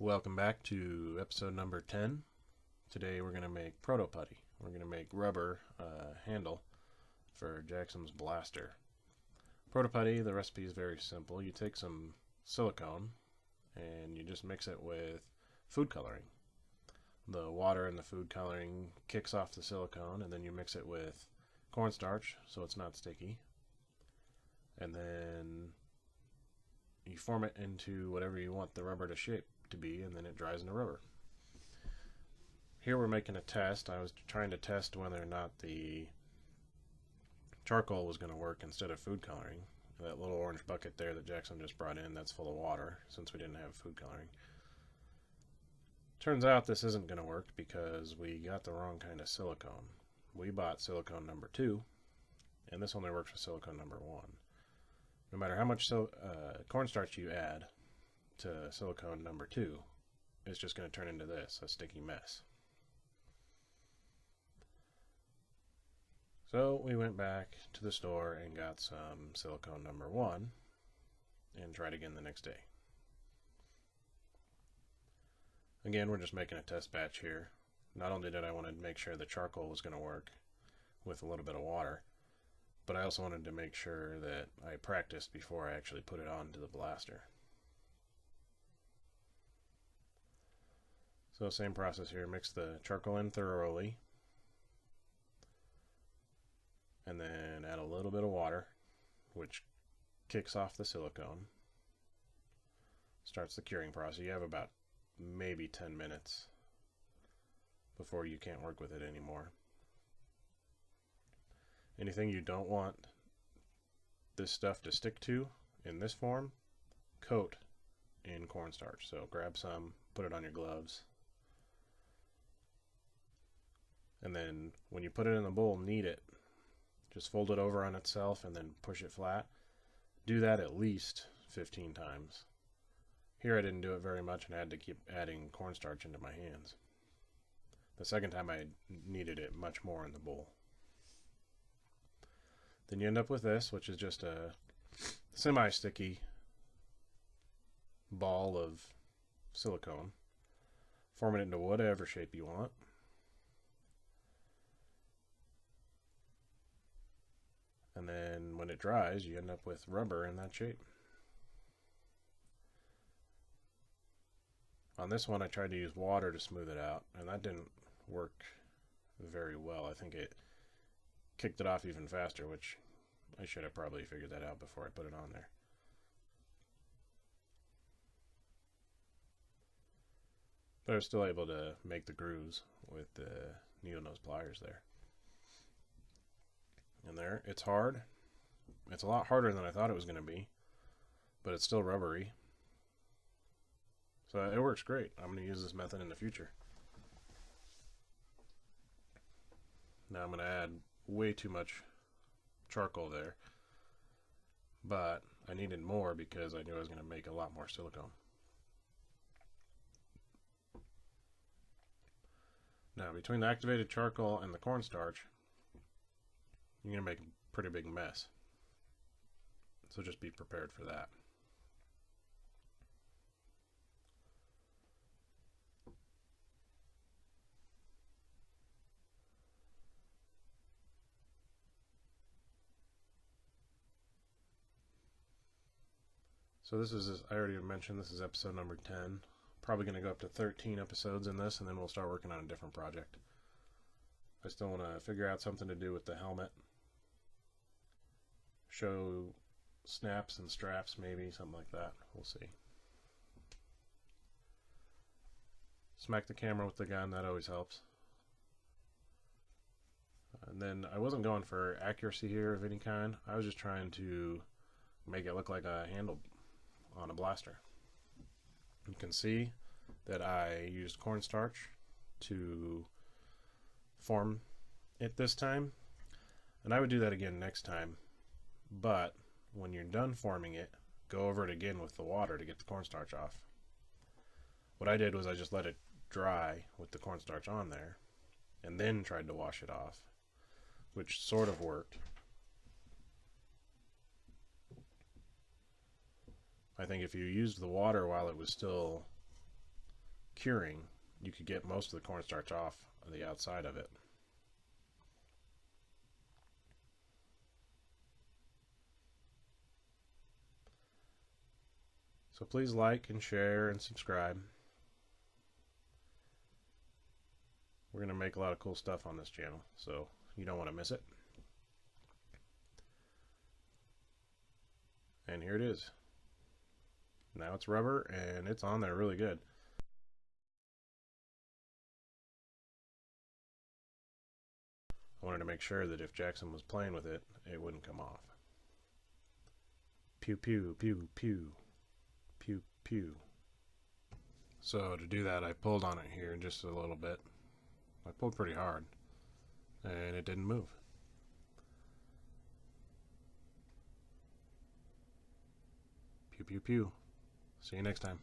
Welcome back to episode number 10. Today we're going to make Protoputty. We're going to make rubber handle for Jackson's blaster. Protoputty, the recipe is very simple. You take some silicone and you just mix it with food coloring. The water in the food coloring kicks off the silicone, and then you mix it with cornstarch so it's not sticky. And then you form it into whatever you want the rubber to shape to be, and then it dries into rubber. Here we're making a test. I was trying to test whether or not the charcoal was going to work instead of food coloring. That little orange bucket there that Jackson just brought in, that's full of water since we didn't have food coloring. Turns out this isn't going to work because we got the wrong kind of silicone. We bought silicone number 2, and this only works with silicone number 1. No matter how much cornstarch you add to silicone number 2, it's just going to turn into this, a sticky mess. So we went back to the store and got some silicone number 1 and tried again the next day. Again, we're just making a test batch here. Not only did I want to make sure the charcoal was going to work with a little bit of water, but I also wanted to make sure that I practiced before I actually put it onto the blaster. So same process here, mix the charcoal in thoroughly, and then add a little bit of water, which kicks off the silicone, starts the curing process. You have about maybe 10 minutes before you can't work with it anymore. Anything you don't want this stuff to stick to in this form, coat in cornstarch. So grab some, put it on your gloves, and then when you put it in the bowl, knead it. Just fold it over on itself and then push it flat. Do that at least 15 times. Here I didn't do it very much and I had to keep adding cornstarch into my hands. The second time I kneaded it much more in the bowl. Then you end up with this, which is just a semi-sticky ball of silicone. Form it into whatever shape you want. And then when it dries, you end up with rubber in that shape. On this one, I tried to use water to smooth it out, and that didn't work very well. I think it kicked it off even faster, which I should have probably figured that out before I put it on there. But I was still able to make the grooves with the needle nose pliers there. And there, it's hard. It's a lot harder than I thought it was going to be, but it's still rubbery. So it works great. I'm going to use this method in the future. Now I'm going to add way too much charcoal there, but I needed more because I knew I was going to make a lot more silicone. Now between the activated charcoal and the cornstarch, you're going to make a pretty big mess. So just be prepared for that. So this is, I already mentioned, this is episode number 10. Probably going to go up to 13 episodes in this, and then we'll start working on a different project. I still want to figure out something to do with the helmet. Show snaps and straps, maybe, something like that. We'll see. Smack the camera with the gun, that always helps. And then I wasn't going for accuracy here of any kind. I was just trying to make it look like a handle on a blaster. You can see that I used cornstarch to form it this time, and I would do that again next time, but when you're done forming it, go over it again with the water to get the cornstarch off. What I did was I just let it dry with the cornstarch on there and then tried to wash it off, which sort of worked. I think if you used the water while it was still curing, you could get most of the cornstarch off of the outside of it. So please like and share and subscribe. We're going to make a lot of cool stuff on this channel, so you don't want to miss it. And here it is. Now it's rubber, and it's on there really good. I wanted to make sure that if Jackson was playing with it, it wouldn't come off. Pew, pew, pew, pew. Pew, pew. So to do that, I pulled on it here just a little bit. I pulled pretty hard, and it didn't move. Pew, pew, pew. See you next time.